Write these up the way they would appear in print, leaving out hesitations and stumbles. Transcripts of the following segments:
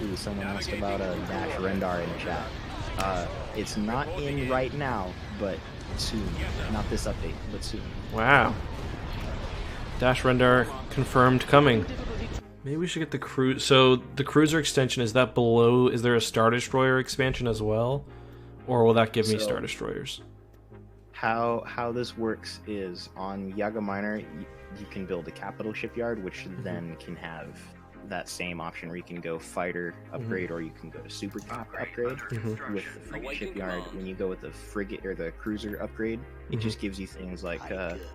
Ooh, someone asked about a dash rendar in chat. It's not in right now, but soon. Not this update, but soon. Wow. Dash Rendar confirmed coming. Maybe we should get the cruise. So the cruiser extension, is that below? Is there a Star Destroyer expansion as well, or will that give me Star Destroyers? How this works is on Yaga Minor, you can build a capital shipyard, which then can have that same option where you can go fighter upgrade or you can go to super cap upgrade. With the frigate shipyard, when you go with the frigate or the cruiser upgrade, it just gives you things like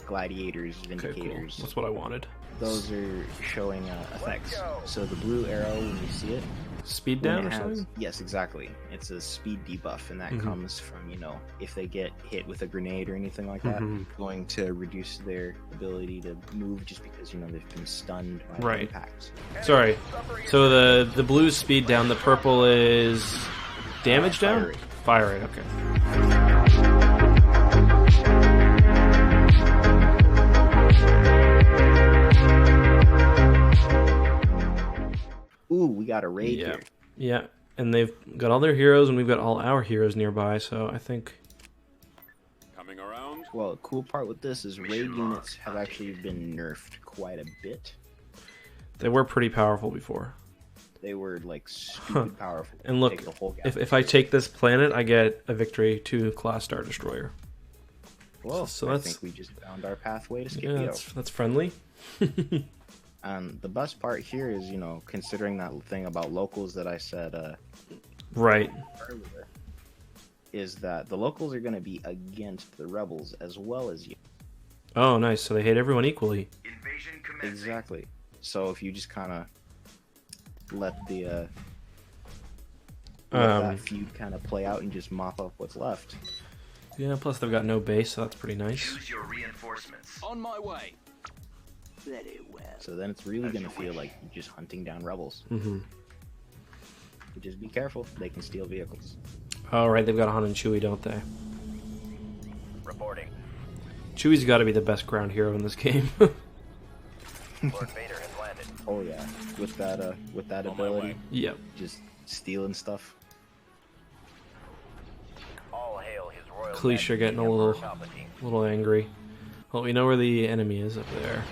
gladiators, vindicators. Okay, cool. That's what I wanted. Those are showing effects. So the blue arrow, when you see it, speed down or something? Yes, exactly. It's a speed debuff, and that comes from, you know, if they get hit with a grenade or anything like that, going to reduce their ability to move just because, you know, they've been stunned by impacts. Sorry. So the blue is speed down, the purple is damage down? Fire rate, okay. Ooh, we got a raid here. Yeah, and they've got all their heroes, and we've got all our heroes nearby, so I think... Coming around. Well, the cool part with this is raid units have actually been nerfed quite a bit. They were pretty powerful before. They were, like, stupid powerful. And look, if I take this planet, I get a Victory 2 class Star Destroyer. Well, so I think we just found our pathway to Scipio. Yeah, that's friendly. The best part here is, you know, considering that thing about locals that I said earlier, is that the locals are going to be against the rebels as well as you. Oh, nice. So they hate everyone equally. Invasion commencing. Exactly. So if you just kind of let the that feud kind of play out and just mop up what's left. Yeah, plus they've got no base, so that's pretty nice. Choose your reinforcements. On my way. Very well. So then it's really going to feel like you're just hunting down rebels. Just be careful. They can steal vehicles. Oh, right. They've got Han and Chewie, don't they? Reporting. Chewie's got to be the best ground hero in this game. Lord Vader has landed. Oh, yeah. With that ability. Yep. Just stealing stuff. All hail his royal Cliche getting a little angry. Well, we know where the enemy is up there.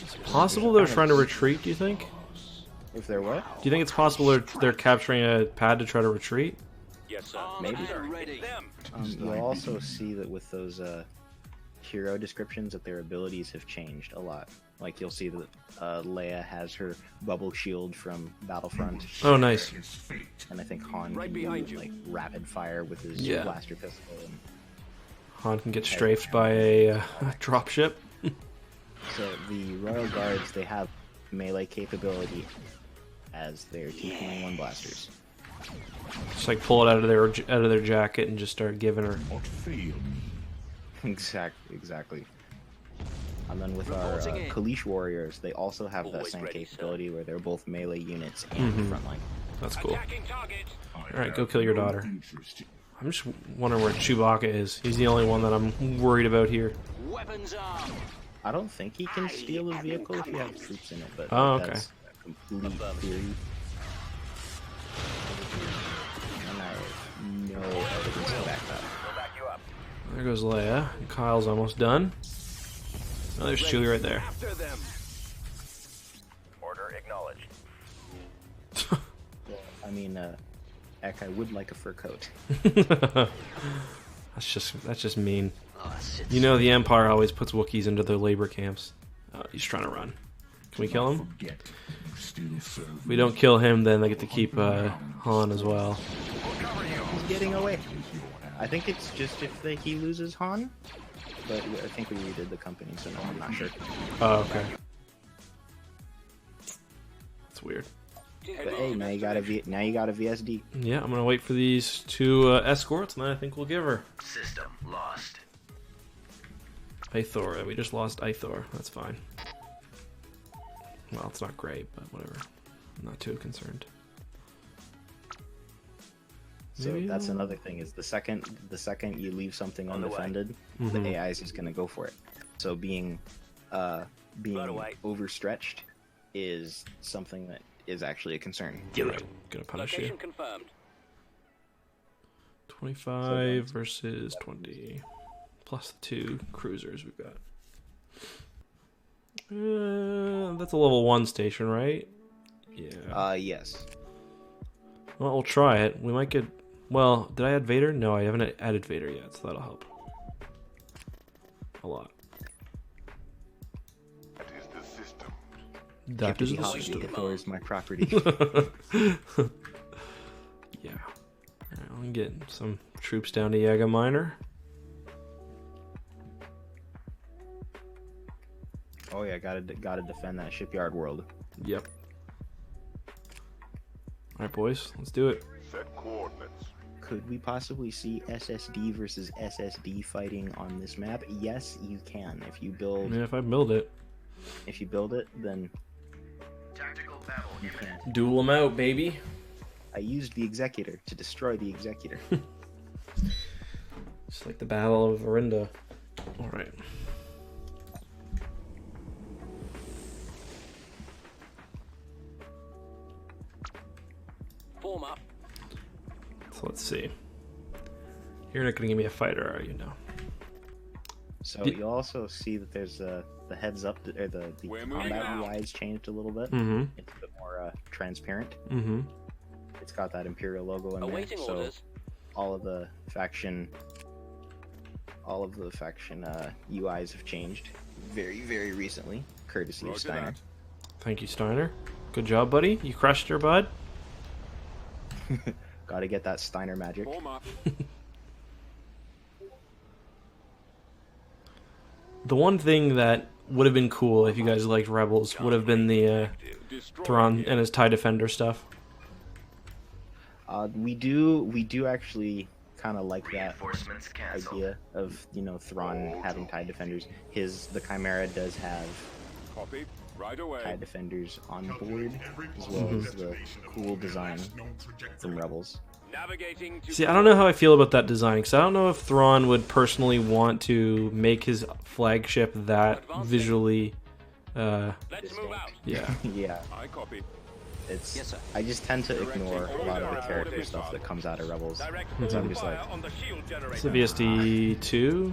It's possible they're trying to retreat, do you think? If they're what? Do you think it's possible they're capturing a pad to try to retreat? Yes, sir. Maybe. You'll also see that with those hero descriptions that their abilities have changed a lot. Like you'll see that Leia has her bubble shield from Battlefront. Oh, nice. And I think Han can do like rapid fire with his blaster pistol. And Han can get strafed by a dropship. So the Royal Guards, they have melee capability as their T-21 blasters. Just like pull it out of their jacket and just start giving her. Exactly. And then with our Kalish warriors, they also have that same capability where they're both melee units and frontline. That's cool. Alright, go kill your daughter. I'm just wondering where Chewbacca is. He's the only one that I'm worried about here. I don't think he can steal a vehicle if you have troops in it, but that's a complete theory. And I have no evidence to back that. There goes Leia. Kyle's almost done. Oh, there's Chewie right there. Order acknowledged. Well, I mean, Eck, I would like a fur coat. That's just mean. You know the Empire always puts Wookiees into their labor camps. He's trying to run. Can we kill him? If we don't kill him, then they get to keep Han as well. He's getting away. I think it's just if he loses Han, but I think we redid the company, so no, I'm not sure. Oh, okay. That's weird. But hey, now you got a VSD. Yeah, I'm gonna wait for these two escorts, and then I think we'll give her. System lost. Ithor. We just lost Ithor. That's fine. Well, it's not great, but whatever. I'm not too concerned. So that's another thing is the second you leave something undefended, the AI is just gonna go for it. So being overstretched is something that is actually a concern. Right. Gonna punish you. Location confirmed. 25 versus 20. Plus the 2 cruisers we've got. That's a level 1 station, right? Yeah. Yes. Well, we'll try it. We might get... Well, did I add Vader? No, I haven't added Vader yet, so that'll help. A lot. That is the system. That is the Deputy system. Hotly is my property. Yeah. Alright, I'm getting some troops down to Yaga Minor. Oh yeah, gotta defend that shipyard world. Yep. Alright, boys, let's do it. Set coordinates. Could we possibly see SSD versus SSD fighting on this map? Yes, you can. If you build, Yeah, if I build it. Then Tactical battle you can. Duel them out, baby. I used the Executor to destroy the Executor. Just like the Battle of Verinda. Alright. Form up. So let's see. You're not gonna give me a fighter, are you? No. So Did- you'll also see that there's the heads up, or the We're moving combat out. UI has changed a little bit. Mm-hmm. It's a bit more transparent. Mm-hmm. It's got that Imperial logo in there, Awaiting so orders. all of the faction UIs have changed very, very recently, courtesy of Roger Steiner. that. Thank you, Steiner. Good job, buddy. You crushed your bud. Got to get that Steiner magic. Form up. The one thing that would have been cool if you guys liked Rebels would have been the Destroy Thrawn here. and his TIE Defender stuff. We do actually kind of like that Reinforcements canceled. idea of Thrawn having TIE defenders. The Chimera does have Copy. Right away. TIE defenders on board, as well as the cool design from Rebels. Navigating to See, I don't know how I feel about that design, because I don't know if Thrawn would personally want to make his flagship that visually, Let's move out. yeah. Yeah, I copy. it's. Yes, sir. I just tend to ignore a lot of the character stuff that comes out of Rebels. Direct So I'm just like, fire on the shield generator. It's a VSD2?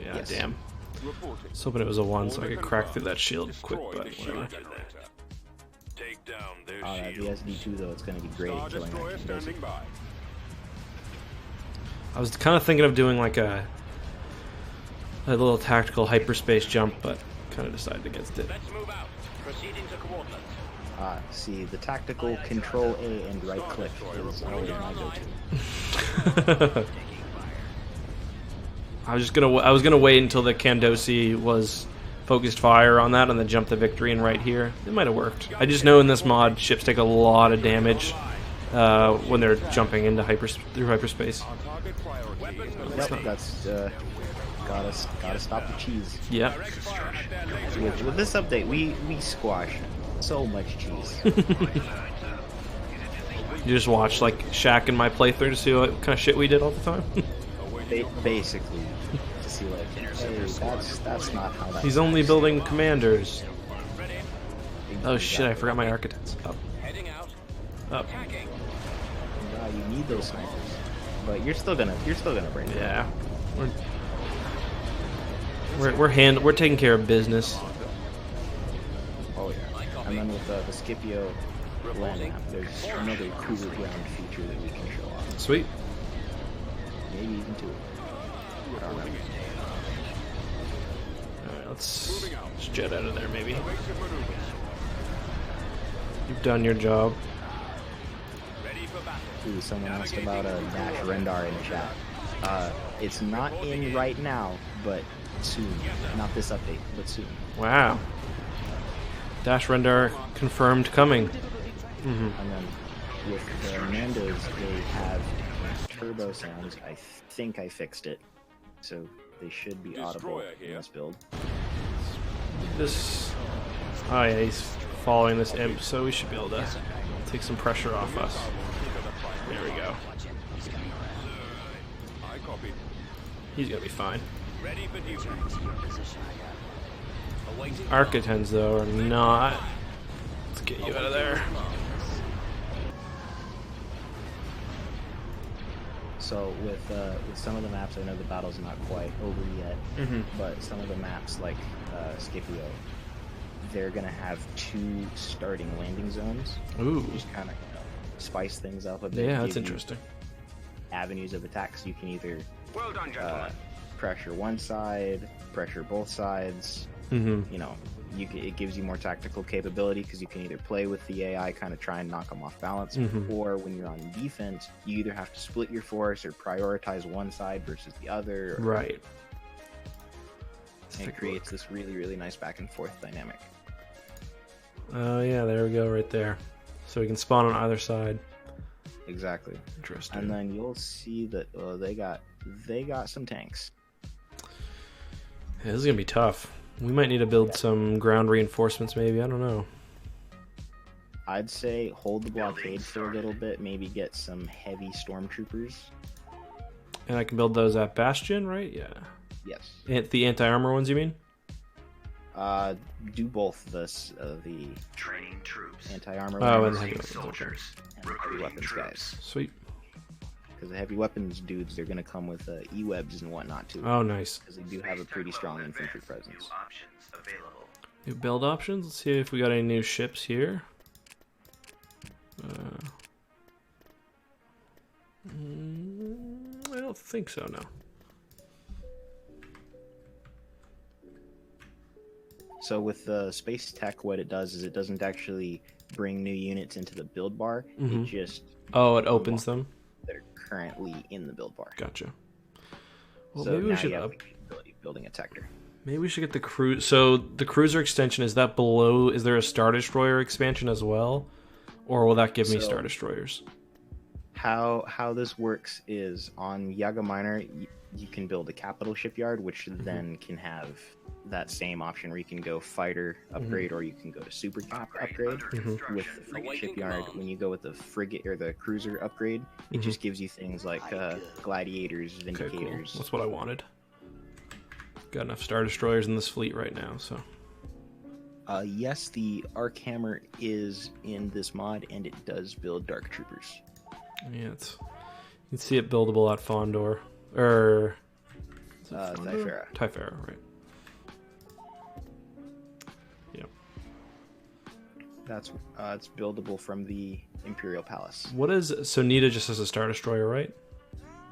Yeah, Yes. damn. Reporting. I was hoping it was a 1 so I could crack through that shield quick, Destroy but the shield whatever. generator. Take down their that shield. VSD2 though, it's gonna be great Star at killing destroyer that standing by. I was kind of thinking of doing like a little tactical hyperspace jump, but kind of decided against it. Let's move out. Proceeding to coordinates. See, the tactical Control A and right click is always my go-to. I was gonna wait until the Kandosi was focused fire on that and then jump the victory in right here. It might have worked. I just know in this mod ships take a lot of damage when they're jumping into through hyperspace. Our target priority is Yep, that's gotta stop the cheese. Yeah. direct fire at their laser. With this update, we squash so much cheese. You just watch like Shaq and my playthrough to see what kind of shit we did all the time. Basically, to see like, hey, that's not how that. He's only building commanders. Ready. Oh shit! I forgot my architects. Up, Heading out. up. Attacking. Wow, you need those snipers, but you're still gonna break it. Yeah. We're taking care of business. Oh yeah. And then with the Scipio land map, there's another cooler ground feature that we can show off. Sweet. Maybe even two. I don't know. Alright, let's jet out of there maybe. Evasive maneuvers. You've done your job. Ready for battle. Ooh, someone asked about a Dash Rendar in chat. It's not in right now, but soon. Not this update, but soon. Wow. Dash Rendar confirmed coming. And then with the Nandos, they have turbo sounds. I think I fixed it, so they should be audible Destroyer in here. this build. This. Oh yeah, he's following this imp, so we should be able to take some pressure off us. There we go. I copy. He's gonna be fine. Ready for duty. Awaiting Architens though are not. Get you out of there. So with some of the maps, I know the battle's not quite over yet, but some of the maps like Scipio, they're gonna have 2 starting landing zones. Ooh. Just kind of spice things up a bit. Yeah, that's give you interesting. Avenues of attacks. You can either Well done, gentlemen. pressure one side, pressure both sides. Mm-hmm. You know, it gives you more tactical capability because you can either play with the AI, kind of try and knock them off balance, or when you're on defense, you either have to split your force or prioritize one side versus the other. Right. And it creates this really, really nice back and forth dynamic. Oh yeah, there we go, right there. So we can spawn on either side. Exactly. Interesting. And then you'll see that they got some tanks. Yeah, this is gonna be tough. We might need to build some ground reinforcements, maybe. I don't know. I'd say hold the blockade for a little bit, maybe get some heavy stormtroopers. And I can build those at Bastion, right? Yeah. Yes. The anti-armor ones, you mean? Do both the Training troops. anti-armor Oh, and ones the heavy Recruiting weapons. Okay. soldiers. and the heavy Recruiting weapons troops. guys. Sweet. Because the heavy weapons dudes, they're going to come with E-webs and whatnot too. Oh, nice. Because they do have a pretty strong infantry presence. New options available. New build options. Let's see if we got any new ships here. I don't think so, no. So with the space tech, what it does is it doesn't actually bring new units into the build bar. It just Oh, it opens them? they're currently in the build bar. Gotcha. Well, So maybe we now should you have up. the capability of building a sector. Maybe we should get the cruise. So the cruiser extension, is that below? Is there a Star Destroyer expansion as well? Or will that give me So- Star Destroyers? How this works is on Yaga Minor, you can build a capital shipyard, which then can have that same option where you can go fighter upgrade or you can go to super cap upgrade. With the frigate shipyard, when you go with the frigate or the cruiser upgrade, it just gives you things like gladiators, Okay, cool. vindicators. That's what I wanted. Got enough Star Destroyers in this fleet right now, so. Yes, the Arc Hammer is in this mod, and it does build Dark Troopers. Yeah, you can see it buildable at Fondor. Or... Typhera. Typhera, right. Yep. That's it's buildable from the Imperial Palace. What is... So Nita just has a Star Destroyer, right?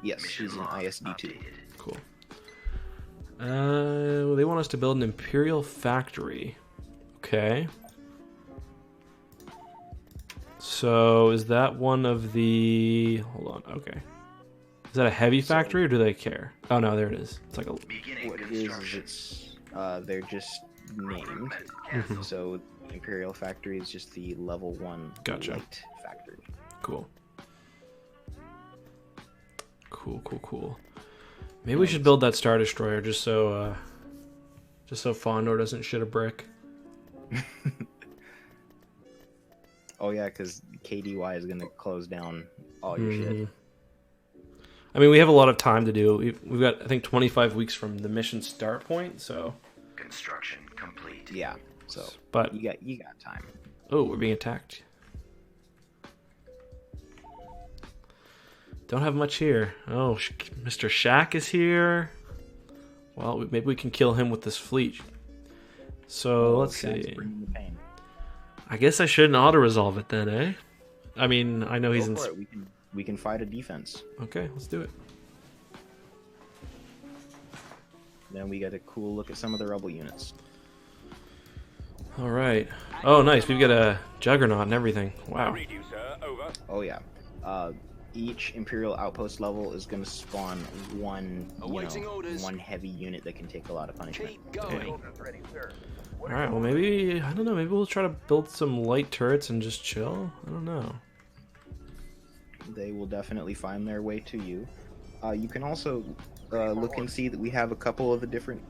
Yes, she's an ISD2. Cool. They want us to build an Imperial factory. Okay. So, is that one of the... Hold on, okay. Is that a heavy factory, or do they care? Oh, no, there it is. It's like a... Beginning What it is construction. it's they're just named. So Imperial Factory is just the level 1 Gotcha. light factory. Cool. Cool. Maybe we should build that Star Destroyer just so Fondor doesn't shit a brick. Oh yeah, because KDY is gonna close down all your shit. I mean, we have a lot of time to do. We've got, I think, 25 weeks from the mission start point, so... Construction complete. Yeah, so But... you got time. Oh, we're being attacked. Don't have much here. Oh, Mr. Shack is here. Well, maybe we can kill him with this fleet. So, let's Shaq's see. bringing the pain. I guess I shouldn't auto-resolve it then, eh? I mean, I know he's in... Go for it. We can fight a defense. Okay, let's do it. Then we get a cool look at some of the rebel units. All right. Oh, nice. We've got a Juggernaut and everything. Wow. Read you, sir. Over. Oh yeah. Each Imperial outpost level is going to spawn one heavy unit that can take a lot of punishment. Okay. All right. Well, maybe I don't know. Maybe we'll try to build some light turrets and just chill. I don't know. They will definitely find their way to you. You can also look and see that we have a couple of the different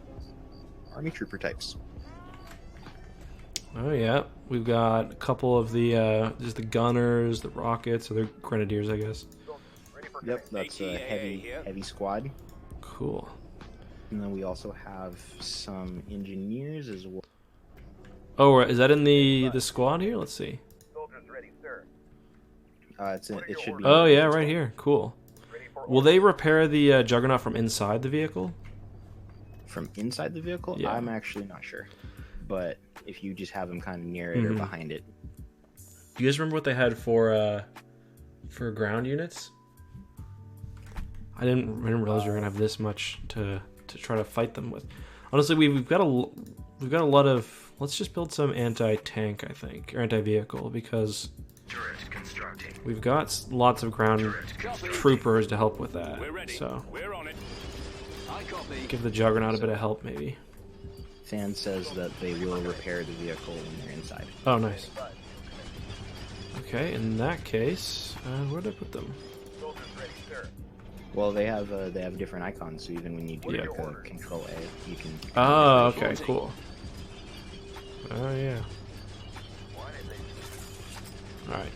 army trooper types. Oh yeah, we've got a couple of the just the gunners, the rockets, or the grenadiers, I guess. Yep, that's a heavy squad. Cool. And then we also have some engineers as well. Oh, is that in the squad here? Let's see. It should be. Oh yeah, right here. Cool. Will they repair the Juggernaut from inside the vehicle? From inside the vehicle? Yeah. I'm actually not sure. But if you just have them kind of near it or behind it. Do you guys remember what they had for ground units? I didn't realize we were gonna have this much to try to fight them with. Honestly, we've got a lot of. Let's just build some anti-tank, I think, or anti-vehicle, because Turret constructing. we've got lots of ground troopers to help with that. We're ready. So We're on it. I copy. give the Juggernaut a bit of help, maybe. Fan says that they will repair the vehicle when they're inside. Oh, nice. Okay, in that case, where did I put them? Well, they have different icons, so even when you do like a Control A, you can. Oh, okay, cool. Oh yeah. All right.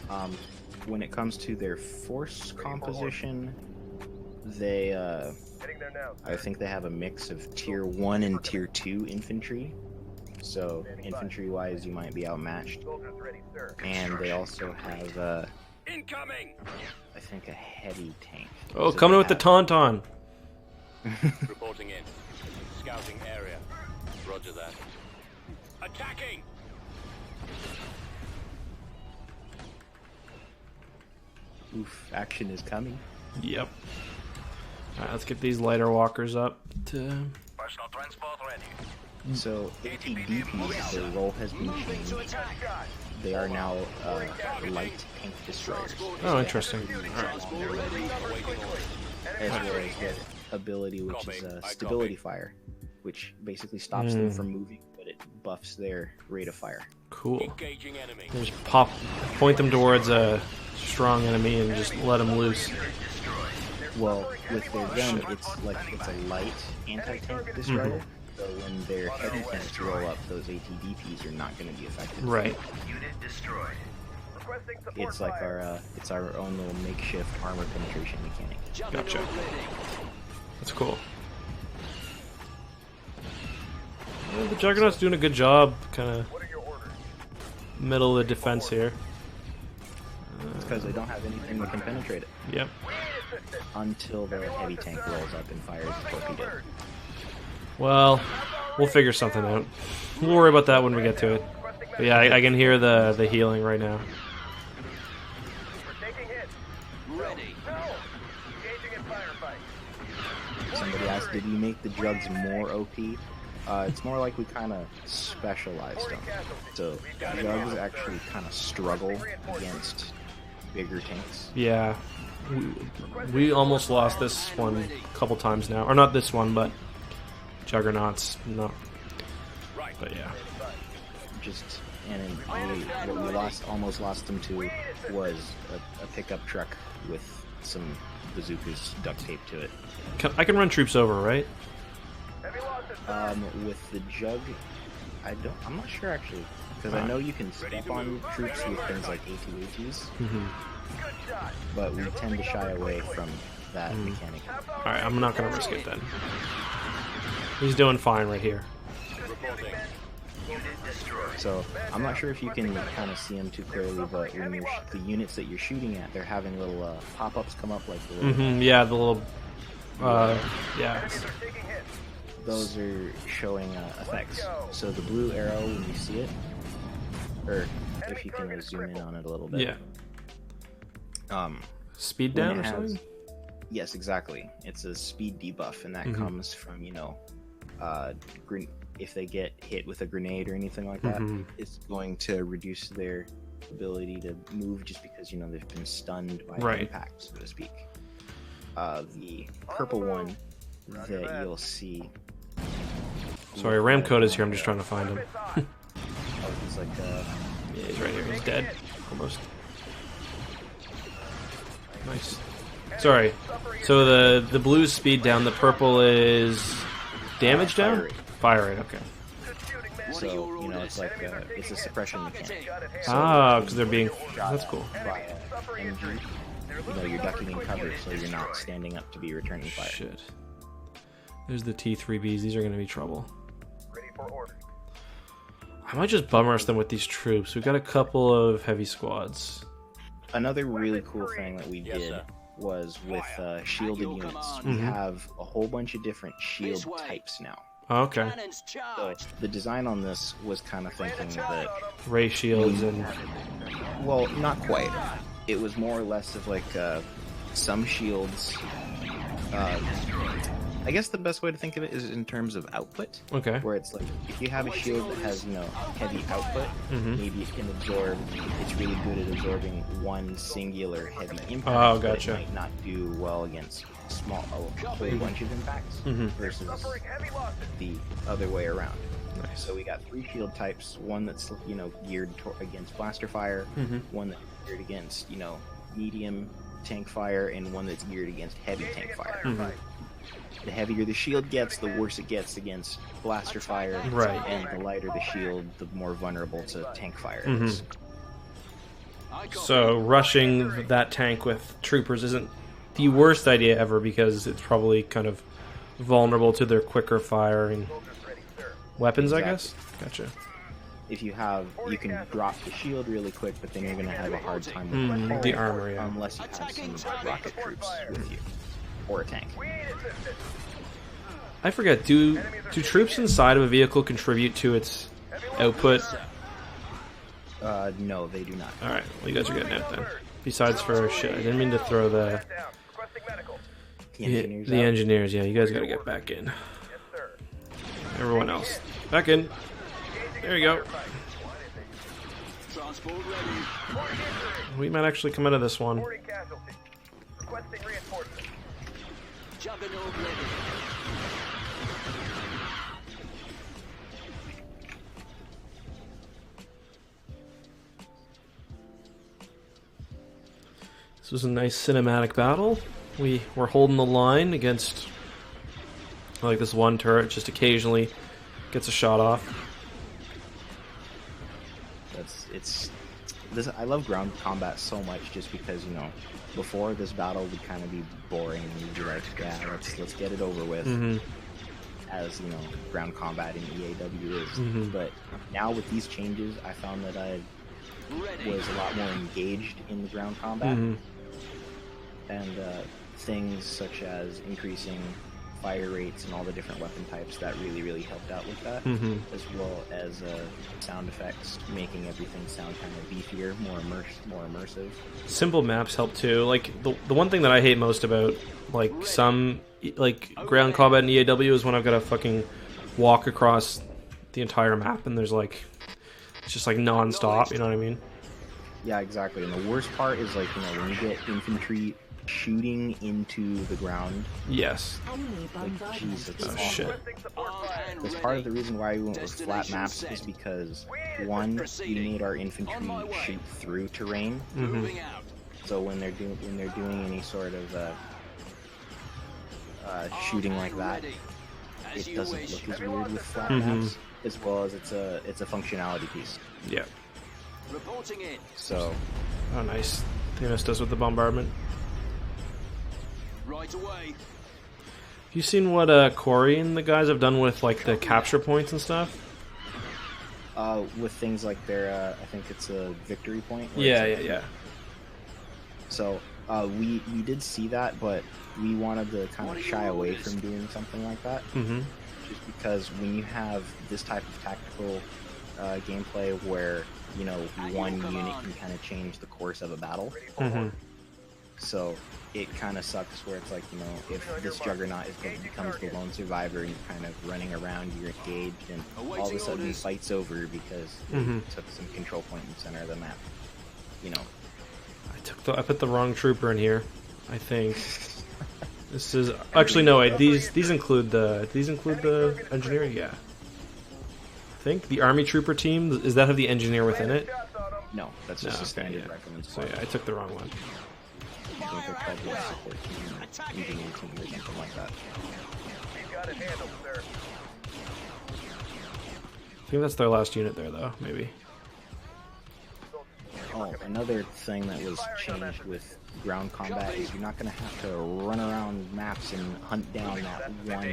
When it comes to their force composition, they I think they have a mix of Tier 1 and Tier 2 infantry. So infantry-wise, you might be outmatched. And they also have, Incoming. I think, a heavy tank. Oh, So coming they with the Tauntaun. Reporting in. Scouting area. Roger that. Attacking. Oof, action is coming. Yep. All right, let's get these lighter walkers up to. Personal transport ready. So ATDPs, their role has been changed. They are now light tank destroyers. Oh, interesting. All right. As well as their ability, which is stability fire, which basically stops them from moving, but it buffs their rate of fire. Cool. Engaging enemy. Just point them towards a strong enemy and just let them loose. Well, with their gun, it's a light anti-tank destroyer. So when their heavy tanks roll up, those ATDPs are not going to be affected. Right. Unit destroyed. It's like our own little makeshift armor penetration mechanic. Gotcha. That's cool. Yeah, the Juggernaut's doing a good job, kind of middle of the defense here. It's because they don't have anything that can penetrate it Yep. until their heavy tank rolls up and fires a torpedo. Well, we'll figure something out. We'll worry about that when we get to it. But yeah, I can hear the healing right now. Somebody asked, did you make the jugs more OP? It's more like we kind of specialized them. So jugs actually kind of struggle against bigger tanks. Yeah. We almost lost this one a couple times now. Or not this one, but Juggernauts. No. But yeah. What we almost lost them to was a pickup truck with some bazookas duct taped to it. I can run troops over, right? With the jug, I'm not sure actually, because I know you can step on troops with things like AT-ATs, but we tend to shy away from that mechanic. Alright, I'm not gonna risk it then. He's doing fine right here. So I'm not sure if you can kind of see him too clearly, but when the units that you're shooting at, they're having little pop-ups come up, like the little, Yeah, the little. Yeah. those are showing effects. So the blue arrow, when you see it, or if you can zoom in on it a little bit. Yeah. Speed when down it or has- something? Yes, exactly. It's a speed debuff, and that comes from, if they get hit with a grenade or anything like that, it's going to reduce their ability to move just because, they've been stunned by impact, so to speak. The purple one that you'll see... Sorry, Ramcode is here. I'm just trying to find him. Oh, he's like... Yeah, he's right here. He's dead. Almost. Nice. Sorry. So the blue is speed down, the purple is damage down? Fire rate, okay. So, it's like it's a suppression mechanic. Ah, because they're being... That's cool. By MG, you're ducking in cover, so you're not standing up to be returning fire. Shit. There's the T3Bs. These are going to be trouble. I might just bum rush them with these troops. We've got a couple of heavy squads. Another really cool thing that we Yes, did sir. was with shielded units. We have a whole bunch of different shield types now. Oh, okay. So the design on this was kind of thinking that, Ray shields and well, not quite. It was more or less of like some shields. I guess the best way to think of it is in terms of output. okay. Where it's like, if you have a shield that has, heavy output, maybe it can absorb, it's really good at absorbing one singular heavy impact. Oh, but gotcha. it might not do well against a whole bunch of impacts versus the other way around. Nice. So we got 3 shield types, one that's, geared against blaster fire, one that's geared against, medium tank fire, and one that's geared against heavy tank fire. The heavier the shield gets, the worse it gets against blaster fire. Right. And the lighter the shield, the more vulnerable to tank fire it is. So rushing that tank with troopers isn't the worst idea ever because it's probably kind of vulnerable to their quicker firing weapons, I guess. Gotcha. If you can drop the shield really quick, but then you're going to have a hard time with The armor, yeah. unless you have some rocket troops with you. Or a tank. I forget, do troops inside of a vehicle contribute to its output? No, they do not. Alright, well you guys are getting out then. Besides for shit, I didn't mean to throw the Engineers the out. engineers, yeah, you guys gotta get back in. Everyone else. Back in. There you go. We might actually come out of this one. This was a nice cinematic battle. We were holding the line against like this one turret just occasionally gets a shot off. I love ground combat so much just because, before this battle would kind of be boring and you'd be like, yeah, let's get it over with. As, ground combat in EAW is. But now with these changes, I found that I was a lot more engaged in the ground combat. And things such as increasing fire rates and all the different weapon types, that really helped out with that, as well as sound effects, making everything sound kind of beefier, more immersive. Simple maps help too. Like the one thing that I hate most about like some like ground combat in EAW is when I've got to fucking walk across the entire map and there's like it's just like non-stop, you know what I mean? Yeah, exactly. And the worst part is like, when you get infantry shooting into the ground. Yes. Like, Jesus. Oh shit. That's part of the reason why we went with flat maps is because, one, we made our infantry shoot through terrain. So when they're doing any sort of shooting like that, it doesn't look as weird with flat maps, as well as it's a functionality piece. Yeah. So. Oh nice. They missed us with the bombardment. Right away. Have you seen what Corey and the guys have done with like the capture points and stuff? With things like their, I think it's a victory point. Yeah. So we did see that, but we wanted to kind of shy away from doing something like that. Just because when you have this type of tactical gameplay where one unit can kind of change the course of a battle. So it kind of sucks where it's like, if this juggernaut becomes the lone survivor and you're kind of running around, you're engaged, and all of a sudden the fight's over because they took some control point in the center of the map. I put the wrong trooper in here, I think. This is actually no wait, these include the engineering, yeah. I think the army trooper team, does that have the engineer within it? No, that's just a standard rifleman So squad. yeah, I took the wrong one. I think they're called the support team, engineer team, or something like that. I think that's their last unit there though, maybe. Oh, another thing that was changed with ground combat is you're not going to have to run around maps and hunt down that one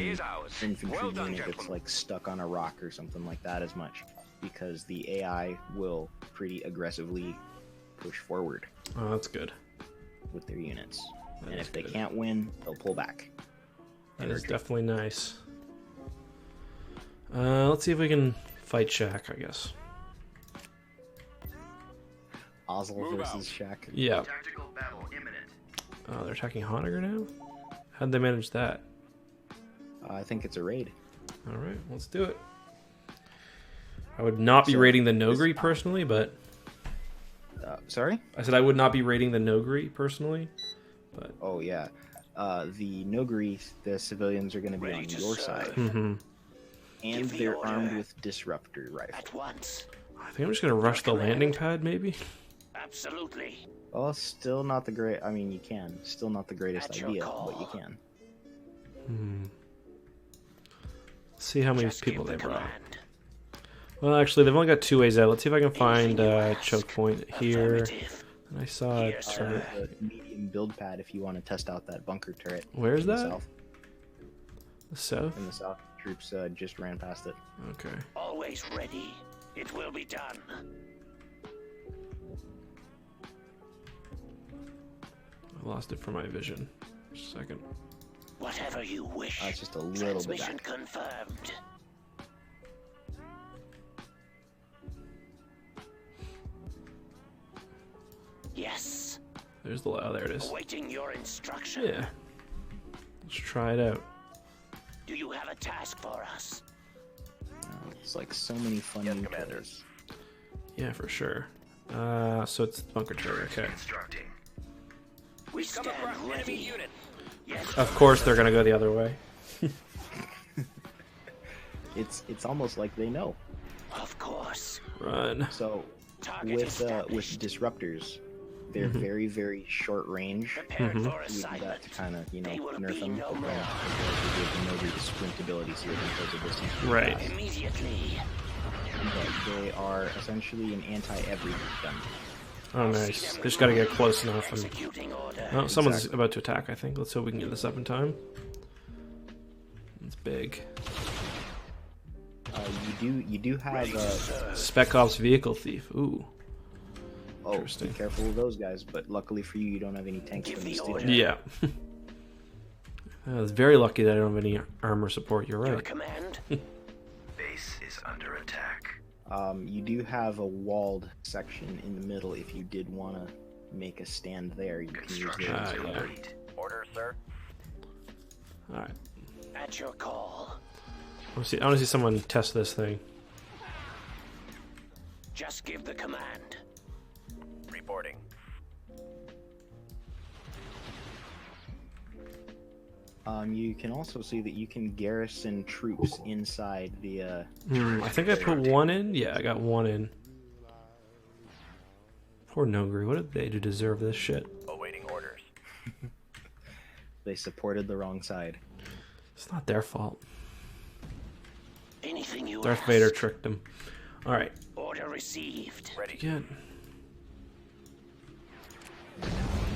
infantry unit that's like stuck on a rock or something like that as much. because the AI will pretty aggressively push forward Oh, that's good. with their units. That And is if they good. can't win, they'll pull back. That is definitely nice. Let's see if we can fight Shaq, I guess. Ozzel Move versus out. Shaq. Yeah. Tactical battle imminent. Oh, they're attacking Honegger now? How'd they manage that? I think it's a raid. Alright, let's do it. I would not be So, raiding the Nogri personally, but... Sorry? I said I would not be raiding the Nogri personally, but... Oh, yeah. The Nogri, the civilians are going to be Ready on to your serve. side. Mm-hmm. And Give the they're order. armed with disruptor rifles. At once. I think I'm just gonna rush the landing pad, maybe? Absolutely. Well, still not the great. I mean, you can. Still not the greatest At your idea, call. but you can. Let's see how many Just people give they the brought. command. Well, actually, they've only got 2 ways out. Let's see if I can find Anything you a ask. choke point here. Affirmative. And I saw a Yes, turret. sir. The medium build pad if you want to test out that bunker turret. Where's in the that? south. The south? In the south, troops just ran past it. Okay. Always ready. It will be done. I lost it from my vision. Just a second. Whatever you wish. It's just a little bit Transmission back. confirmed. Yes. There's the... Oh, there it is. Awaiting your instruction. Yeah. Let's try it out. Do you have a task for us? It's like so many fun new turrets. Yeah, for sure. So it's bunker turret. Okay. Constructing. We stand ready. Yes. Of course they're gonna go the other way. It's almost like they know. Of course. Run. So Target with established. disruptors, they're very, very short range. Prepared for We do that assignment. to kind of, They will nerf be them. no But more. then we give the sprint ability so they can close the distance. really Right. fast. Immediately. But they are essentially an anti-every gun. Oh, nice. They just gotta get close enough. And... Executing order. Oh, someone's Exactly. about to attack, I think. Let's hope we can get this up in time. It's big. You do have Spec Ops Vehicle Thief. Ooh. oh, Interesting. be careful of those guys. But luckily for you, you don't have any tanks Give from the the steel. order. Yeah. I was very lucky that I don't have any armor support. You're Your right. command. Base is under attack. You do have a walled section in the middle. If you did want to make a stand there, you can use Construction it. is yeah. complete. Order, sir. Alright. At your call. I want to see someone test this thing. Just give the command. Reporting. You can also see that you can garrison troops inside the. I think I put one in. Yeah, I got one in. Poor Nogri. What did they do to deserve this shit? Awaiting orders. They supported the wrong side. It's not their fault. Anything you Darth ask. Vader tricked them. Alright. Order received. Ready. Good.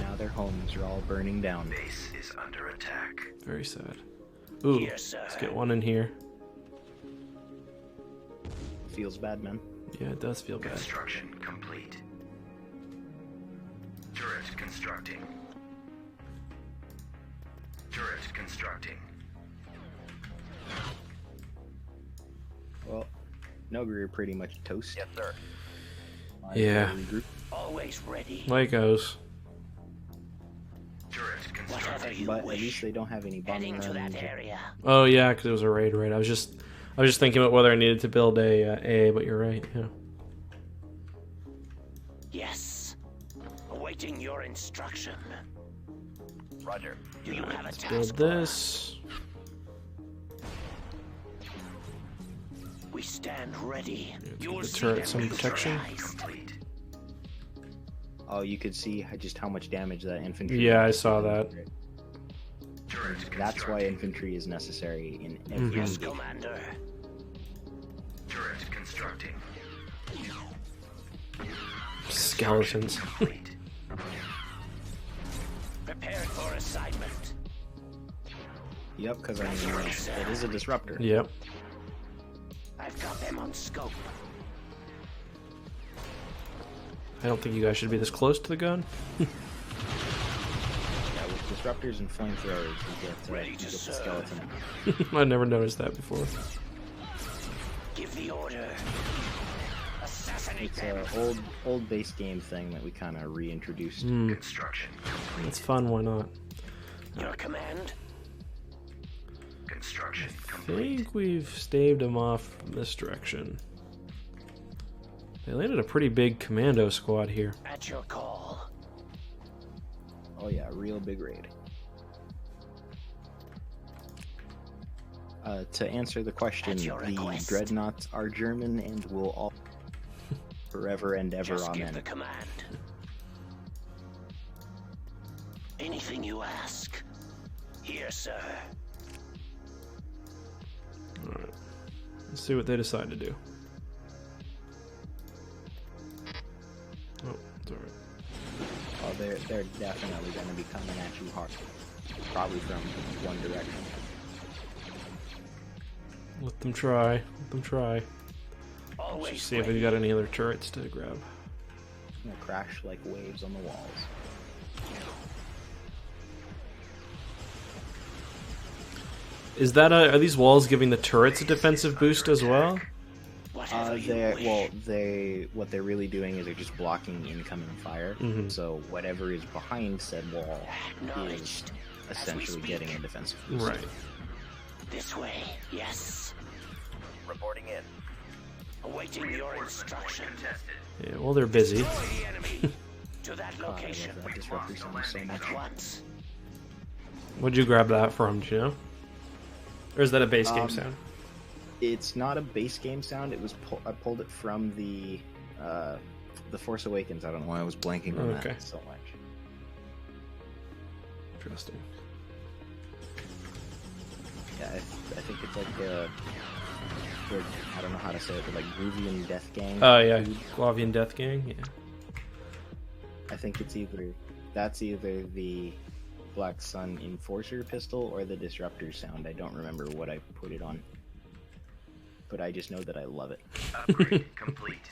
Now their homes are all burning down. Base is under attack. Very sad. Ooh. Yes, sir. Let's get one in here. Feels bad, man. Yeah, it does feel bad. Construction complete. Turret constructing. Turret constructing. Well, Nogri are pretty much toast. Yes, sir. Yeah. Regroup. Always ready. Like goes. Turret Whatever constructing. you But at wish. least they don't have any bombing Heading to runs. that area. Oh yeah, because it was a raid, right? I was just thinking about whether I needed to build a AA, but you're right. Yeah. Yes. Awaiting your instruction. Roger. Do you have a task Build for us? this. We stand ready. give You will the see turret them some with your protection. eyes. Complete. Oh, you could see just how much damage that infantry. Yeah, I does. saw that. Turret That's why constructing. infantry is necessary in every Yes, game. Commander. Turret constructing. Skeletons. Complete. Prepared for assignment. Yep, because I mean, it is a disruptor. Yep. I've got them on scope. I don't think you guys should be this close to the gun. Yeah, with disruptors and flamethrowers, you get the skeleton. I never noticed that before. Give the order. Assassinate It's them. an old base game thing that we kind of reintroduced. Construction complete. That's fun, why not? Your command. Construction I complete. think we've staved them off from this direction. They landed a pretty big commando squad here. At your call. Oh yeah, real big raid. To answer the question, At your the request. dreadnoughts are German and will all forever and ever Just give the amen. command. Anything you ask. Here, sir. Alright. Let's see what they decide to do. Oh, it's alright. Oh, they're definitely going to be coming at you hard. Probably from one direction. Let them try. Let them try. Always Let's see if we got any other turrets to grab. It's going to crash like waves on the walls. Is that are these walls giving the turrets a defensive boost as well? Whatever you What wish. they're really doing is they're just blocking incoming fire. Mhm. So whatever is behind said wall is Acknowledged. essentially getting a defensive boost. Right. This way. Yes. Reporting in. Awaiting your instruction. Contested. Yeah, well, they're busy. Destroy the enemy. To that God, I location. love that disruptor sound so much. At once. What'd you grab that from, do you know? Or is that a base game sound? It's not a base game sound. It was I pulled it from the Force Awakens. I don't know why I was blanking on Okay. that so much. Interesting. Yeah, I think it's like the I don't know how to say it, but like Groovian Death Gang. Oh, yeah. Guavian Death Gang? Yeah. I think it's either the Black Sun Enforcer pistol or the Disruptor sound. I don't remember what I put it on, but I just know that I love it. Upgrade complete.